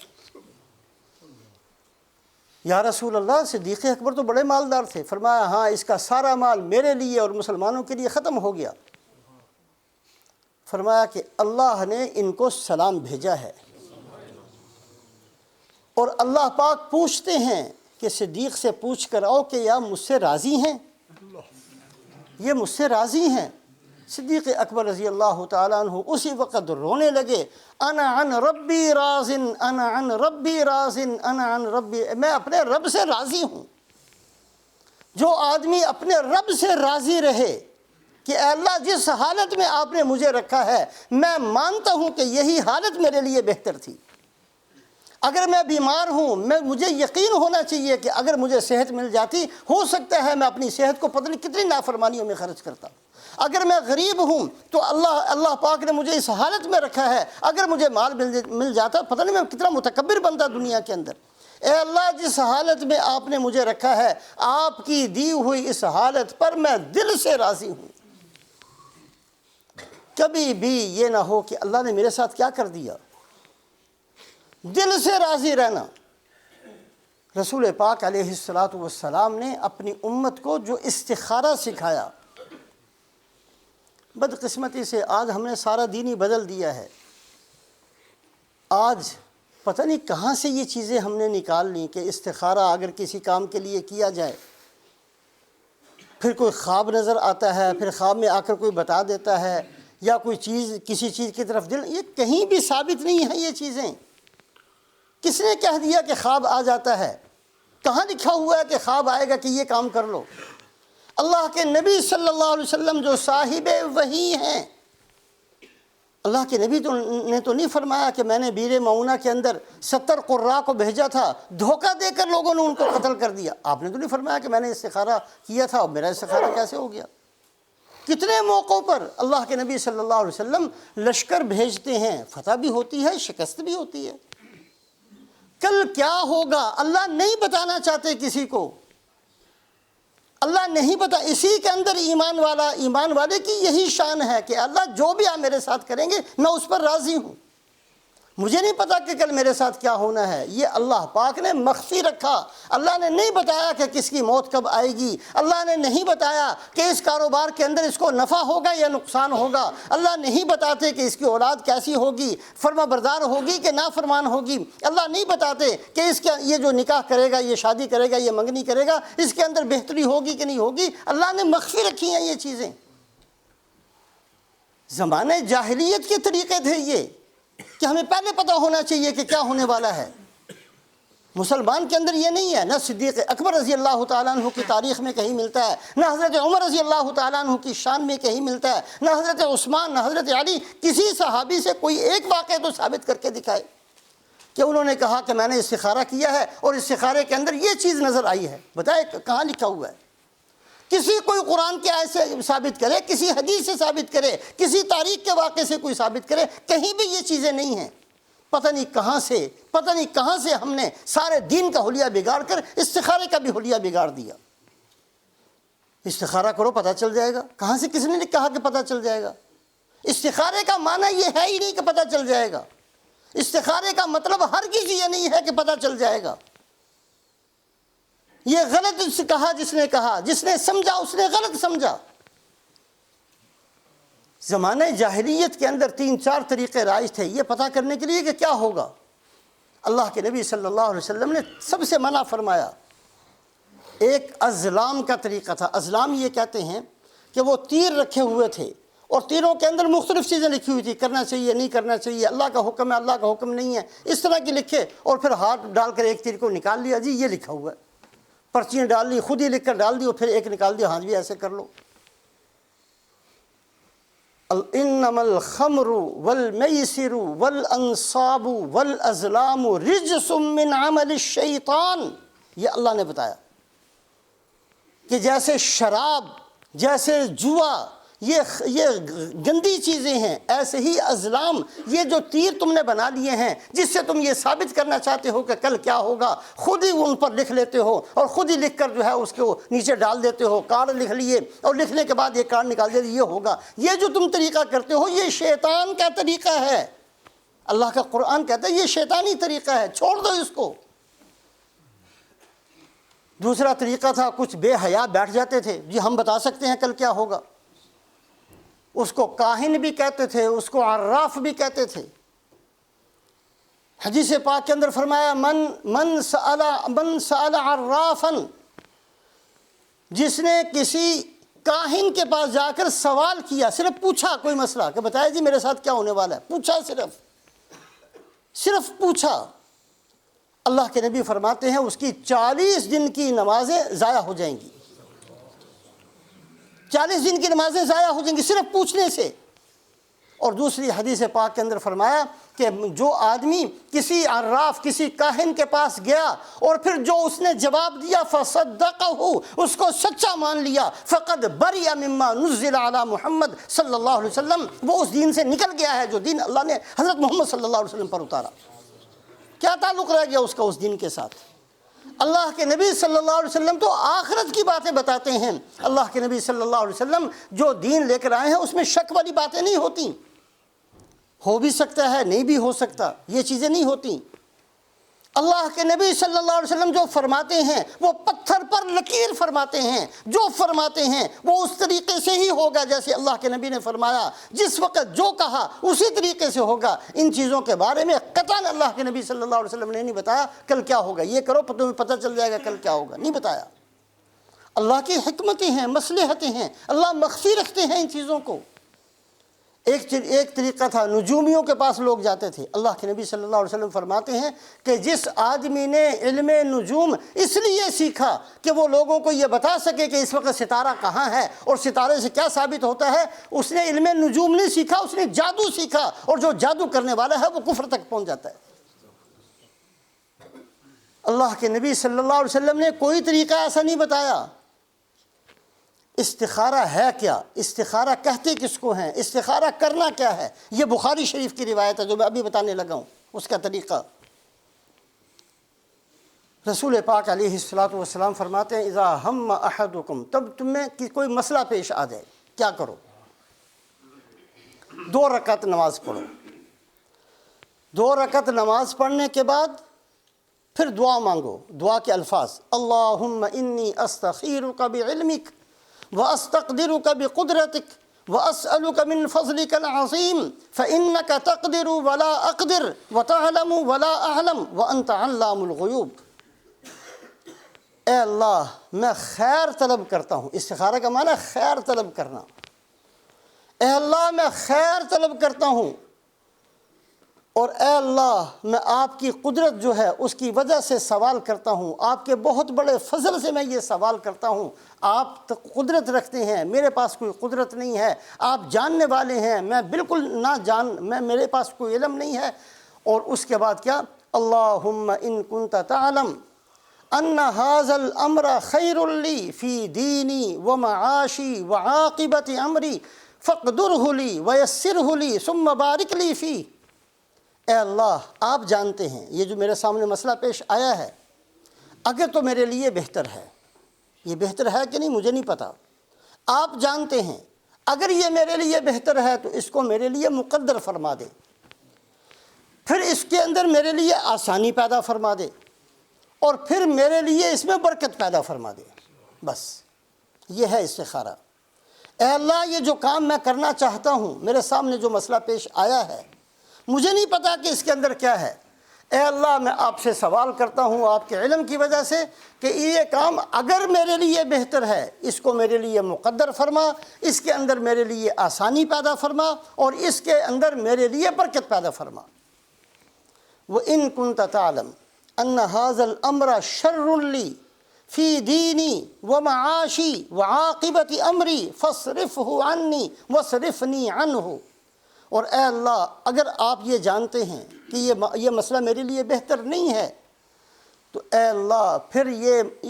یا رسول اللہ، صدیق اکبر تو بڑے مالدار تھے۔ فرمایا ہاں، اس کا سارا مال میرے لیے اور مسلمانوں کے لیے ختم ہو گیا۔ فرمایا کہ اللہ نے ان کو سلام بھیجا ہے، اور اللہ پاک پوچھتے ہیں کہ صدیق سے پوچھ کر آؤ کہ یا مجھ سے راضی ہیں، یہ مجھ سے راضی ہیں۔ صدیق اکبر رضی اللہ تعالیٰ عنہ اسی وقت رونے لگے، انا عن ربی راض، انا عن ربی راض، انا عن ربی، میں اپنے رب سے راضی ہوں۔ جو آدمی اپنے رب سے راضی رہے کہ اے اللہ جس حالت میں آپ نے مجھے رکھا ہے میں مانتا ہوں کہ یہی حالت میرے لیے بہتر تھی۔ اگر میں بیمار ہوں، مجھے یقین ہونا چاہیے کہ اگر مجھے صحت مل جاتی، ہو سکتا ہے میں اپنی صحت کو پتہ نہیں کتنی نافرمانیوں میں خرچ کرتا۔ اگر میں غریب ہوں تو اللہ پاک نے مجھے اس حالت میں رکھا ہے، اگر مجھے مال مل جاتا پتہ نہیں میں کتنا متکبر بنتا دنیا کے اندر۔ اے اللہ جس حالت میں آپ نے مجھے رکھا ہے، آپ کی دی ہوئی اس حالت پر میں دل سے راضی ہوں۔ کبھی بھی یہ نہ ہو کہ اللہ نے میرے ساتھ کیا کر دیا، دل سے راضی رہنا۔ رسول پاک علیہ السلام نے اپنی امت کو جو استخارہ سکھایا، بدقسمتی سے آج ہم نے سارا دین ہی بدل دیا ہے۔ آج پتہ نہیں کہاں سے یہ چیزیں ہم نے نکال لیں کہ استخارہ اگر کسی کام کے لیے کیا جائے، پھر کوئی خواب نظر آتا ہے، پھر خواب میں آ کر کوئی بتا دیتا ہے، یا کوئی چیز کسی چیز کی طرف دل، یہ کہیں بھی ثابت نہیں ہے یہ چیزیں۔ کس نے کہہ دیا کہ خواب آ جاتا ہے؟ کہاں لکھا ہوا ہے کہ خواب آئے گا کہ یہ کام کر لو؟ اللہ کے نبی صلی اللہ علیہ وسلم جو صاحب وحی ہیں، اللہ کے نبی نے تو نہیں فرمایا کہ میں نے بیر معونہ کے اندر 70 قراء کو بھیجا تھا، دھوکہ دے کر لوگوں نے ان کو قتل کر دیا۔ آپ نے تو نہیں فرمایا کہ میں نے استخارہ کیا تھا اور میرا استخارہ کیسے ہو گیا۔ کتنے موقعوں پر اللہ کے نبی صلی اللہ علیہ وسلم لشکر بھیجتے ہیں، فتح بھی ہوتی ہے، شکست بھی ہوتی ہے۔ کل کیا ہوگا اللہ نہیں بتانا چاہتے کسی کو، اللہ نہیں بتا۔ اسی کے اندر ایمان والے کی یہی شان ہے کہ اللہ جو بھی آپ میرے ساتھ کریں گے میں اس پر راضی ہوں۔ مجھے نہیں پتا کہ کل میرے ساتھ کیا ہونا ہے، یہ اللہ پاک نے مخفی رکھا۔ اللہ نے نہیں بتایا کہ کس کی موت کب آئے گی، اللہ نے نہیں بتایا کہ اس کاروبار کے اندر اس کو نفع ہوگا یا نقصان ہوگا، اللہ نہیں بتاتے کہ اس کی اولاد کیسی ہوگی، فرما بردار ہوگی کہ نافرمان ہوگی، اللہ نہیں بتاتے کہ اس کا یہ جو نکاح کرے گا، یہ شادی کرے گا، یہ منگنی کرے گا، اس کے اندر بہتری ہوگی کہ نہیں ہوگی۔ اللہ نے مخفی رکھی ہیں یہ چیزیں۔ زمانے جاہلیت کے طریقے تھے یہ کہ ہمیں پہلے پتہ ہونا چاہیے کہ کیا ہونے والا ہے۔ مسلمان کے اندر یہ نہیں ہے، نہ صدیق اکبر رضی اللہ تعالیٰ عنہ کی تاریخ میں کہیں ملتا ہے، نہ حضرت عمر رضی اللہ تعالیٰ عنہ کی شان میں کہیں ملتا ہے، نہ حضرت عثمان، نہ حضرت علی۔ کسی صحابی سے کوئی ایک واقعہ تو ثابت کر کے دکھائے کہ انہوں نے کہا کہ میں نے استخارہ کیا ہے اور استخارے کے اندر یہ چیز نظر آئی ہے۔ بتائے کہاں لکھا ہوا ہے؟ کسی کوئی قرآن کے آیت سے ثابت کرے، کسی حدیث سے ثابت کرے، کسی تاریخ کے واقعے سے کوئی ثابت کرے، کہیں بھی یہ چیزیں نہیں ہیں۔ پتہ نہیں کہاں سے ہم نے سارے دین کا حلیہ بگاڑ کر استخارے کا بھی حلیہ بگاڑ دیا۔ استخارہ کرو پتہ چل جائے گا، کہاں سے کس نے کہا کہ پتہ چل جائے گا؟ استخارے کا معنی یہ ہے ہی نہیں کہ پتہ چل جائے گا۔ استخارے کا مطلب ہرگز یہ نہیں ہے کہ پتہ چل جائے گا۔ یہ غلط کہا جس نے سمجھا اس نے غلط سمجھا۔ زمانہ جاہلیت کے اندر 3-4 طریقے رائج تھے یہ پتہ کرنے کے لیے کہ کیا ہوگا۔ اللہ کے نبی صلی اللہ علیہ وسلم نے سب سے منع فرمایا۔ ایک ازلام کا طریقہ تھا۔ ازلام یہ کہتے ہیں کہ وہ تیر رکھے ہوئے تھے اور تیروں کے اندر مختلف چیزیں لکھی ہوئی تھی، کرنا چاہیے نہیں کرنا چاہیے، اللہ کا حکم ہے اللہ کا حکم نہیں ہے، اس طرح کی لکھے، اور پھر ہاتھ ڈال کر ایک تیر کو نکال لیا، جی یہ لکھا ہوا ہے، پرچیاں ڈال لی، خود ہی لکھ کر ڈال دی اور پھر ایک نکال دیا، ہاں جی ایسے کر لو۔ انما الخمر والمیسر والانصاب والازلام رجس من عمل الشیطان، یہ اللہ نے بتایا کہ جیسے شراب، جیسے جوا، یہ گندی چیزیں ہیں، ایسے ہی ازلام، یہ جو تیر تم نے بنا لیے ہیں جس سے تم یہ ثابت کرنا چاہتے ہو کہ کل کیا ہوگا، خود ہی ان پر لکھ لیتے ہو اور خود ہی لکھ کر جو ہے اس کو نیچے ڈال دیتے ہو، کارڈ لکھ لیے اور لکھنے کے بعد یہ کارڈ نکال دیتے یہ ہوگا۔ یہ جو تم طریقہ کرتے ہو یہ شیطان کا طریقہ ہے۔ اللہ کا قرآن کہتا ہے یہ شیطانی طریقہ ہے، چھوڑ دو اس کو۔ دوسرا طریقہ تھا، کچھ بے حیا بیٹھ جاتے تھے، جی ہم بتا سکتے ہیں کل کیا ہوگا۔ اس کو کاہن بھی کہتے تھے، اس کو عراف بھی کہتے تھے۔ حدیث پاک کے اندر فرمایا من سأل عرافا، جس نے کسی کاہن کے پاس جا کر سوال کیا، صرف پوچھا کوئی مسئلہ کہ بتایا جی میرے ساتھ کیا ہونے والا ہے، پوچھا، صرف پوچھا، اللہ کے نبی فرماتے ہیں اس کی 40 دن کی نمازیں ضائع ہو جائیں گی۔ 40 دن کی نمازیں ضائع ہو جائیں گی صرف پوچھنے سے۔ اور دوسری حدیث پاک کے اندر فرمایا کہ جو آدمی کسی عراف، کسی کاہن کے پاس گیا اور پھر جو اس نے جواب دیا فصدقہ، اس کو سچا مان لیا، فقد بریء مما نزل علی محمد صلی اللہ علیہ وسلم، وہ اس دین سے نکل گیا ہے جو دین اللہ نے حضرت محمد صلی اللہ علیہ وسلم پر اتارا۔ کیا تعلق رہ گیا اس کا اس دین کے ساتھ؟ اللہ کے نبی صلی اللہ علیہ وسلم تو آخرت کی باتیں بتاتے ہیں۔ اللہ کے نبی صلی اللہ علیہ وسلم جو دین لے کر آئے ہیں اس میں شک والی باتیں نہیں ہوتی، ہو بھی سکتا ہے نہیں بھی ہو سکتا، یہ چیزیں نہیں ہوتی۔ اللہ کے نبی صلی اللہ علیہ وسلم جو فرماتے ہیں وہ پتھر پر لکیر فرماتے ہیں، جو فرماتے ہیں وہ اس طریقے سے ہی ہوگا جیسے اللہ کے نبی نے فرمایا، جس وقت جو کہا اسی طریقے سے ہوگا۔ ان چیزوں کے بارے میں قطعاً اللہ کے نبی صلی اللہ علیہ وسلم نے نہیں بتایا کل کیا ہوگا، یہ کرو تمہیں پتہ چل جائے گا کل کیا ہوگا، نہیں بتایا۔ اللہ کی حکمتیں ہیں، مصلحتیں ہیں، اللہ مخفی رکھتے ہیں ان چیزوں کو۔ ایک طریقہ تھا، نجومیوں کے پاس لوگ جاتے تھے۔ اللہ کے نبی صلی اللہ علیہ وسلم فرماتے ہیں کہ جس آدمی نے علم نجوم اس لیے سیکھا کہ وہ لوگوں کو یہ بتا سکے کہ اس وقت ستارہ کہاں ہے اور ستارے سے کیا ثابت ہوتا ہے، اس نے علم نجوم نہیں سیکھا، اس نے جادو سیکھا، اور جو جادو کرنے والا ہے وہ کفر تک پہنچ جاتا ہے۔ اللہ کے نبی صلی اللہ علیہ وسلم نے کوئی طریقہ ایسا نہیں بتایا۔ استخارہ ہے کیا؟ استخارہ کہتے کس کو ہیں؟ استخارہ کرنا کیا ہے؟ یہ بخاری شریف کی روایت ہے جو میں ابھی بتانے لگا ہوں، اس کا طریقہ۔ رسول پاک علیہ الصلوۃ والسلام فرماتے ہیں اذا ہم احدکم، تب تم میں کوئی مسئلہ پیش آ جائے، کیا کرو؟ 2 رکعت نماز پڑھو۔ 2 رکعت نماز پڑھنے کے بعد پھر دعا مانگو۔ دعا کے الفاظ اللہم انی استخیرک بعلمک وَأَسْتَقْدِرُكَ بِقُدْرَتِكَ وَأَسْأَلُكَ مِنْ فَضْلِكَ الْعَظِيمِ فَإِنَّكَ تَقْدِرُ وَلَا أَقْدِرُ وَتَعْلَمُ وَلَا أَعْلَمُ وَأَنْتَ عَلَّامُ الْغُيُوبِ۔ اے اللہ میں خیر طلب کرتا ہوں، استخارہ کا معنی خیر طلب کرنا۔ اے اللہ میں خیر طلب کرتا ہوں، اور اے اللہ میں آپ کی قدرت جو ہے اس کی وجہ سے سوال کرتا ہوں، آپ کے بہت بڑے فضل سے میں یہ سوال کرتا ہوں۔ آپ قدرت رکھتے ہیں، میرے پاس کوئی قدرت نہیں ہے، آپ جاننے والے ہیں، میں بالکل میرے پاس کوئی علم نہیں ہے۔ اور اس کے بعد کیا؟ اللہم ان کنت تعلم ان ھذا الامر خیر لی فی دینی ومعاشی وعاقبت امری فاقدرہ لی ویسرہ لی ثم بارک لی فیہ۔ اے اللہ آپ جانتے ہیں یہ جو میرے سامنے مسئلہ پیش آیا ہے، اگر تو میرے لیے بہتر ہے، یہ بہتر ہے کہ نہیں مجھے نہیں پتا، آپ جانتے ہیں، اگر یہ میرے لیے بہتر ہے تو اس کو میرے لیے مقدر فرما دے، پھر اس کے اندر میرے لیے آسانی پیدا فرما دے، اور پھر میرے لیے اس میں برکت پیدا فرما دے۔ بس یہ ہے استخارہ۔ اے اللہ یہ جو کام میں کرنا چاہتا ہوں، میرے سامنے جو مسئلہ پیش آیا ہے، مجھے نہیں پتا کہ اس کے اندر کیا ہے، اے اللہ میں آپ سے سوال کرتا ہوں آپ کے علم کی وجہ سے کہ یہ کام اگر میرے لیے بہتر ہے، اس کو میرے لیے مقدر فرما، اس کے اندر میرے لیے آسانی پیدا فرما، اور اس کے اندر میرے لیے برکت پیدا فرما۔ وَإِن كُنْتَ تَعْلَمُ أَنَّ هَذَا الْأَمْرَ شَرٌّ لِّي فِي دِينِي وَمَعَاشِي وَعَاقِبَةِ أَمْرِي فَاصْرِفْهُ عَنِّي وَاصْرِفْنِي عَنْهُ۔ اور اے اللہ اگر آپ یہ جانتے ہیں کہ یہ مسئلہ میرے لیے بہتر نہیں ہے، تو اے اللہ پھر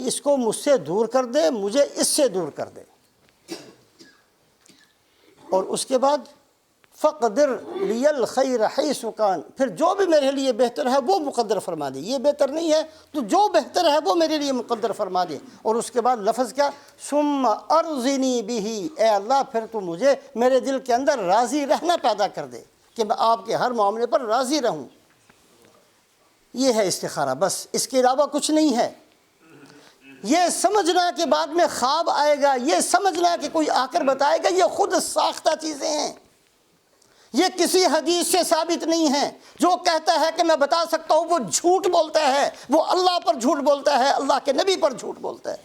اس کو مجھ سے دور کر دے، مجھے اس سے دور کر دے۔ اور اس کے بعد فقدر لی الخیر حیث کان، پھر جو بھی میرے لیے بہتر ہے وہ مقدر فرما دے، یہ بہتر نہیں ہے تو جو بہتر ہے وہ میرے لیے مقدر فرما دے۔ اور اس کے بعد لفظ کیا؟ ثم ارضنی بہ، اے اللہ پھر تو مجھے میرے دل کے اندر راضی رہنا پیدا کر دے کہ میں آپ کے ہر معاملے پر راضی رہوں۔ یہ ہے استخارہ، بس اس کے علاوہ کچھ نہیں ہے۔ یہ سمجھنا کہ بعد میں خواب آئے گا، یہ سمجھنا کہ کوئی آ کر بتائے گا، یہ خود ساختہ چیزیں ہیں، یہ کسی حدیث سے ثابت نہیں ہے۔ جو کہتا ہے کہ میں بتا سکتا ہوں وہ جھوٹ بولتا ہے، وہ اللہ پر جھوٹ بولتا ہے، اللہ کے نبی پر جھوٹ بولتا ہے،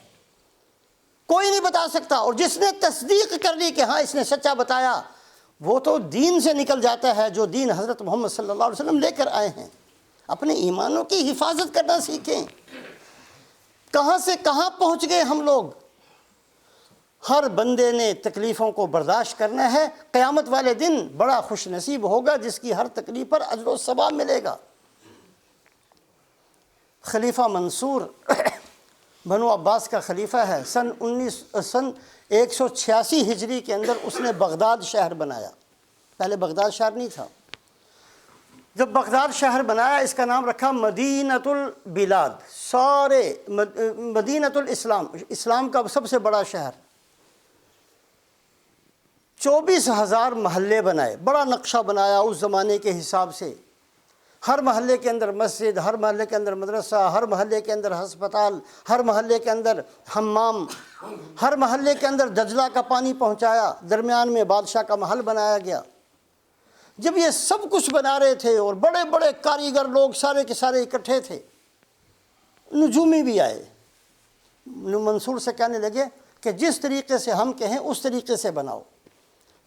کوئی نہیں بتا سکتا۔ اور جس نے تصدیق کر لی کہ ہاں اس نے سچا بتایا، وہ تو دین سے نکل جاتا ہے جو دین حضرت محمد صلی اللہ علیہ وسلم لے کر آئے ہیں۔ اپنے ایمانوں کی حفاظت کرنا سیکھیں۔ کہاں سے کہاں پہنچ گئے ہم لوگ۔ ہر بندے نے تکلیفوں کو برداشت کرنا ہے، قیامت والے دن بڑا خوش نصیب ہوگا جس کی ہر تکلیف پر اجر و ثواب ملے گا۔ خلیفہ منصور بنو عباس کا خلیفہ ہے، سن 186 ہجری کے اندر اس نے بغداد شہر بنایا۔ پہلے بغداد شہر نہیں تھا۔ جب بغداد شہر بنایا اس کا نام رکھا مدینۃ البلاد، سارے مدینۃ الاسلام، اسلام کا سب سے بڑا شہر۔ 24,000 محلے بنائے، بڑا نقشہ بنایا اس زمانے کے حساب سے۔ ہر محلے کے اندر مسجد، ہر محلے کے اندر مدرسہ، ہر محلے کے اندر ہسپتال، ہر محلے کے اندر حمام، ہر محلے کے اندر دجلہ کا پانی پہنچایا، درمیان میں بادشاہ کا محل بنایا گیا۔ جب یہ سب کچھ بنا رہے تھے اور بڑے بڑے کاریگر لوگ سارے کے سارے اکٹھے تھے، نجومی بھی آئے، منصور سے کہنے لگے کہ جس طریقے سے ہم کہیں اس طریقے سے بناؤ،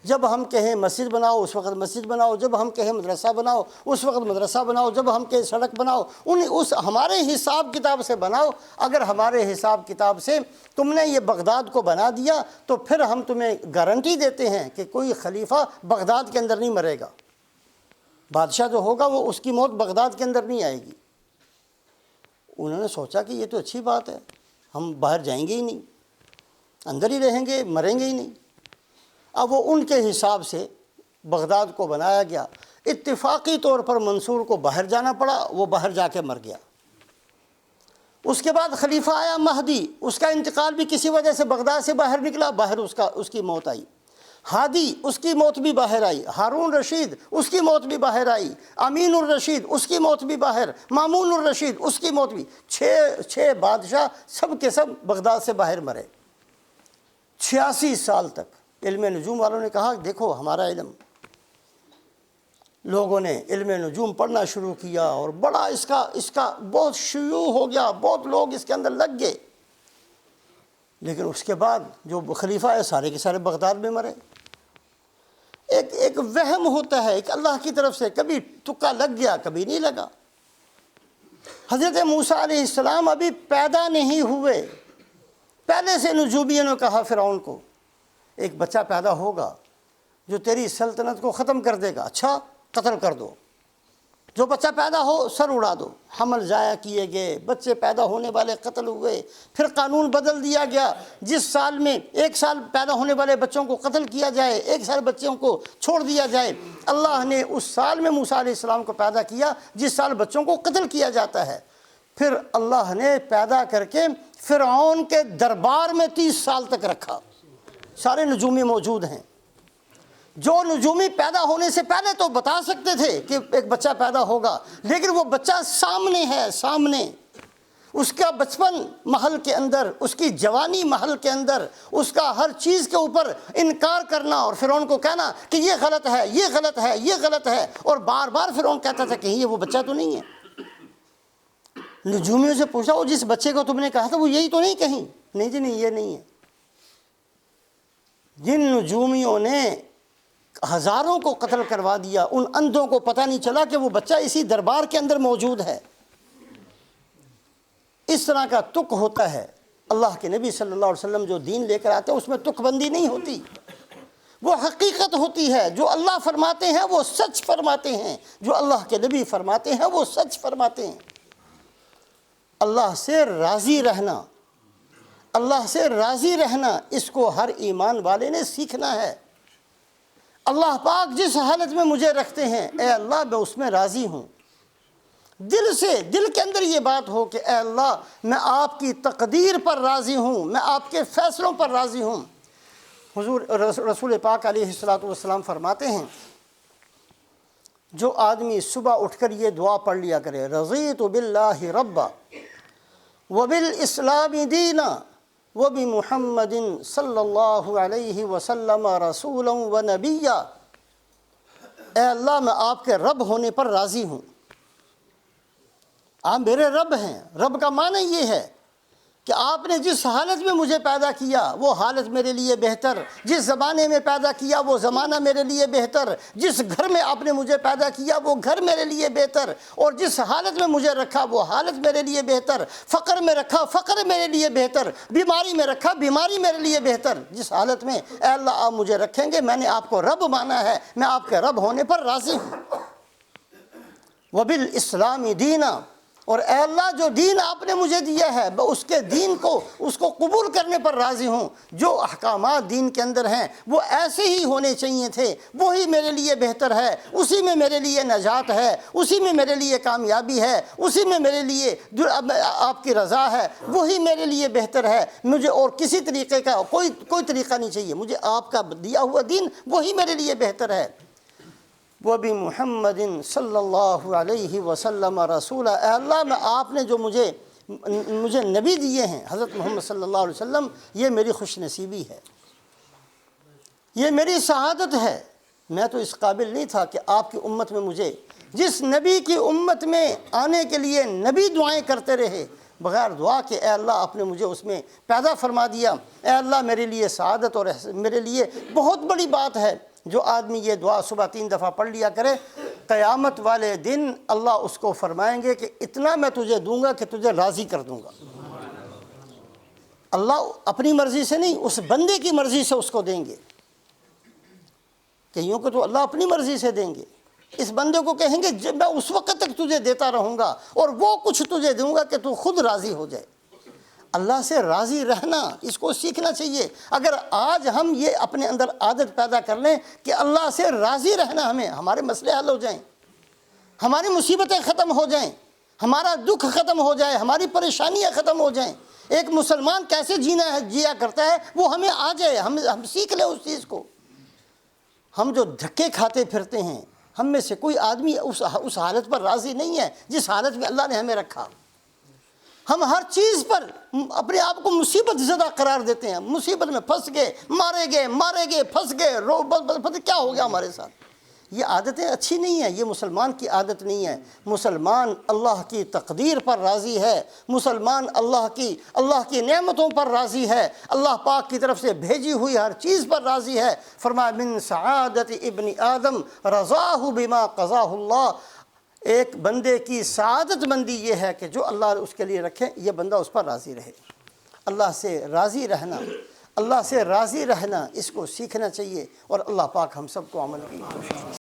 جب ہم کہیں مسجد بناؤ اس وقت مسجد بناؤ، جب ہم کہیں مدرسہ بناؤ اس وقت مدرسہ بناؤ، جب ہم کہیں سڑک بناؤ اس ہمارے حساب کتاب سے بناؤ۔ اگر ہمارے حساب کتاب سے تم نے یہ بغداد کو بنا دیا تو پھر ہم تمہیں گارنٹی دیتے ہیں کہ کوئی خلیفہ بغداد کے اندر نہیں مرے گا، بادشاہ جو ہوگا وہ اس کی موت بغداد کے اندر نہیں آئے گی۔ انہوں نے سوچا کہ یہ تو اچھی بات ہے، ہم باہر جائیں گے ہی نہیں، اندر ہی رہیں گے، مریں گے ہی نہیں۔ اب وہ ان کے حساب سے بغداد کو بنایا گیا۔ اتفاقی طور پر منصور کو باہر جانا پڑا، وہ باہر جا کے مر گیا۔ اس کے بعد خلیفہ آیا مہدی، اس کا انتقال بھی کسی وجہ سے بغداد سے باہر نکلا، باہر اس کی موت آئی۔ ہادی، اس کی موت بھی باہر آئی۔ ہارون رشید، اس کی موت بھی باہر آئی۔ امین الرشید، اس کی موت بھی باہر۔ مامون الرشید، اس کی موت بھی۔ چھ بادشاہ سب کے سب بغداد سے باہر مرے۔ 86 سال تک علم نجوم والوں نے کہا دیکھو ہمارا علم، لوگوں نے علم نجوم پڑھنا شروع کیا اور بڑا اس کا بہت شیوع ہو گیا، بہت لوگ اس کے اندر لگ گئے۔ لیکن اس کے بعد جو خلیفہ ہے سارے کے سارے بغداد میں مرے۔ ایک وہم ہوتا ہے، ایک اللہ کی طرف سے، کبھی تکا لگ گیا کبھی نہیں لگا۔ حضرت موسیٰ علیہ السلام ابھی پیدا نہیں ہوئے، پہلے سے نجومیوں نے کہا فرعون کو ایک بچہ پیدا ہوگا جو تیری سلطنت کو ختم کر دے گا، اچھا قتل کر دو، جو بچہ پیدا ہو سر اڑا دو۔ حمل ضائع کیے گئے، بچے پیدا ہونے والے قتل ہوئے۔ پھر قانون بدل دیا گیا، جس سال میں 1 سال پیدا ہونے والے بچوں کو قتل کیا جائے، 1 سال بچوں کو چھوڑ دیا جائے۔ اللہ نے اس سال میں موسیٰ علیہ السلام کو پیدا کیا جس سال بچوں کو قتل کیا جاتا ہے۔ پھر اللہ نے پیدا کر کے فرعون کے دربار میں 30 سال تک رکھا۔ سارے نجومی موجود ہیں۔ جو نجومی پیدا ہونے سے پہلے تو بتا سکتے تھے کہ ایک بچہ پیدا ہوگا، لیکن وہ بچہ سامنے ہے، سامنے۔ اس کا بچپن محل کے اندر، اس کی جوانی محل کے اندر، اس کا ہر چیز کے اوپر انکار کرنا اور فرعون کو کہنا کہ یہ غلط ہے، یہ غلط ہے، یہ غلط ہے، اور بار بار فرعون کہتا تھا کہ یہ وہ بچہ تو نہیں ہے۔ نجومیوں سے پوچھا وہ جس بچے کو تم نے کہا تھا وہ یہی تو نہیں کہیں؟ نہیں جی نہیں، یہ نہیں ہے۔ جن نجومیوں نے ہزاروں کو قتل کروا دیا، ان اندھوں کو پتہ نہیں چلا کہ وہ بچہ اسی دربار کے اندر موجود ہے۔ اس طرح کا تک ہوتا ہے۔ اللہ کے نبی صلی اللہ علیہ وسلم جو دین لے کر آتے ہیں اس میں تک بندی نہیں ہوتی، وہ حقیقت ہوتی ہے۔ جو اللہ فرماتے ہیں وہ سچ فرماتے ہیں، جو اللہ کے نبی فرماتے ہیں وہ سچ فرماتے ہیں۔ اللہ سے راضی رہنا، اللہ سے راضی رہنا، اس کو ہر ایمان والے نے سیکھنا ہے۔ اللہ پاک جس حالت میں مجھے رکھتے ہیں، اے اللہ میں اس میں راضی ہوں۔ دل سے، دل کے اندر یہ بات ہو کہ اے اللہ میں آپ کی تقدیر پر راضی ہوں، میں آپ کے فیصلوں پر راضی ہوں۔ حضور رسول پاک علیہ السلام فرماتے ہیں جو آدمی صبح اٹھ کر یہ دعا پڑھ لیا کرے، رضیت باللہ ربا وبالاسلام دینا وبمحمد صلی اللہ علیہ وسلم رسولا ونبیا، اے اللہ میں آپ کے رب ہونے پر راضی ہوں، آپ میرے رب ہیں۔ رب کا معنی یہ ہے کہ آپ نے جس حالت میں مجھے پیدا کیا وہ حالت میرے لیے بہتر، جس زمانے میں پیدا کیا وہ زمانہ میرے لیے بہتر، جس گھر میں آپ نے مجھے پیدا کیا وہ گھر میرے لیے بہتر، اور جس حالت میں مجھے رکھا وہ حالت میرے لیے بہتر، فقر میں رکھا فقر میرے لیے بہتر، بیماری میں رکھا بیماری میرے لیے بہتر۔ جس حالت میں اے اللہ آپ مجھے رکھیں گے، میں نے آپ کو رب مانا ہے، میں آپ کے رب ہونے پر راضی ہوں۔ وبالاسلام دینا، اور اے اللہ جو دین آپ نے مجھے دیا ہے اس کے دین کو، اس کو قبول کرنے پر راضی ہوں۔ جو احکامات دین کے اندر ہیں وہ ایسے ہی ہونے چاہیے تھے، وہی میرے لیے بہتر ہے، اسی میں میرے لیے نجات ہے، اسی میں میرے لیے کامیابی ہے، اسی میں میرے لیے آپ کی رضا ہے، وہی میرے لیے بہتر ہے۔ مجھے اور کسی طریقے کا کوئی طریقہ نہیں چاہیے، مجھے آپ کا دیا ہوا دین وہی میرے لیے بہتر ہے۔ وَبِمُحَمَّدٍ صلی اللہ علیہ وسلم رسولا، اے اللہ میں آپ نے جو مجھے نبی دیے ہیں حضرت محمد صلی اللہ علیہ وسلم، یہ میری خوش نصیبی ہے، یہ میری سعادت ہے۔ میں تو اس قابل نہیں تھا کہ آپ کی امت میں مجھے، جس نبی کی امت میں آنے کے لیے نبی دعائیں کرتے رہے بغیر دعا کہ اے اللہ آپ نے مجھے اس میں پیدا فرما دیا۔ اے اللہ میرے لیے سعادت اور میرے لیے بہت بڑی بات ہے جو آدمی یہ دعا صبح 3 دفعہ پڑھ لیا کرے، قیامت والے دن اللہ اس کو فرمائیں گے کہ اتنا میں تجھے دوں گا کہ تجھے راضی کر دوں گا۔ اللہ اپنی مرضی سے نہیں، اس بندے کی مرضی سے اس کو دیں گے، کئیوں کو تو اللہ اپنی مرضی سے دیں گے، اس بندے کو کہیں گے جب میں اس وقت تک تجھے دیتا رہوں گا اور وہ کچھ تجھے دوں گا کہ تو خود راضی ہو جائے۔ اللہ سے راضی رہنا اس کو سیکھنا چاہیے۔ اگر آج ہم یہ اپنے اندر عادت پیدا کر لیں کہ اللہ سے راضی رہنا، ہمارے مسئلے حل ہو جائیں، ہماری مصیبتیں ختم ہو جائیں، ہمارا دکھ ختم ہو جائے، ہماری پریشانیاں ختم ہو جائیں۔ ایک مسلمان کیسے جیا کرتا ہے وہ ہمیں آ جائے، ہم سیکھ لیں اس چیز کو۔ ہم جو دھکے کھاتے پھرتے ہیں، ہم میں سے کوئی آدمی اس حالت پر راضی نہیں ہے جس حالت میں اللہ نے ہمیں رکھا۔ ہم ہر چیز پر اپنے آپ کو مصیبت زدہ قرار دیتے ہیں، مصیبت میں پھنس گئے، مارے گئے، پھنس گئے، پتہ کیا ہو گیا ہمارے ساتھ۔ یہ عادتیں اچھی نہیں ہیں، یہ مسلمان کی عادت نہیں ہے۔ مسلمان اللہ کی تقدیر پر راضی ہے، مسلمان اللہ کی نعمتوں پر راضی ہے، اللہ پاک کی طرف سے بھیجی ہوئی ہر چیز پر راضی ہے۔ فرمایا من سعادت ابن آدم رضاہ بما قضاہ اللہ، ایک بندے کی سعادت مندی یہ ہے کہ جو اللہ اس کے لیے رکھے یہ بندہ اس پر راضی رہے۔ اللہ سے راضی رہنا اس کو سیکھنا چاہیے، اور اللہ پاک ہم سب کو عمل کی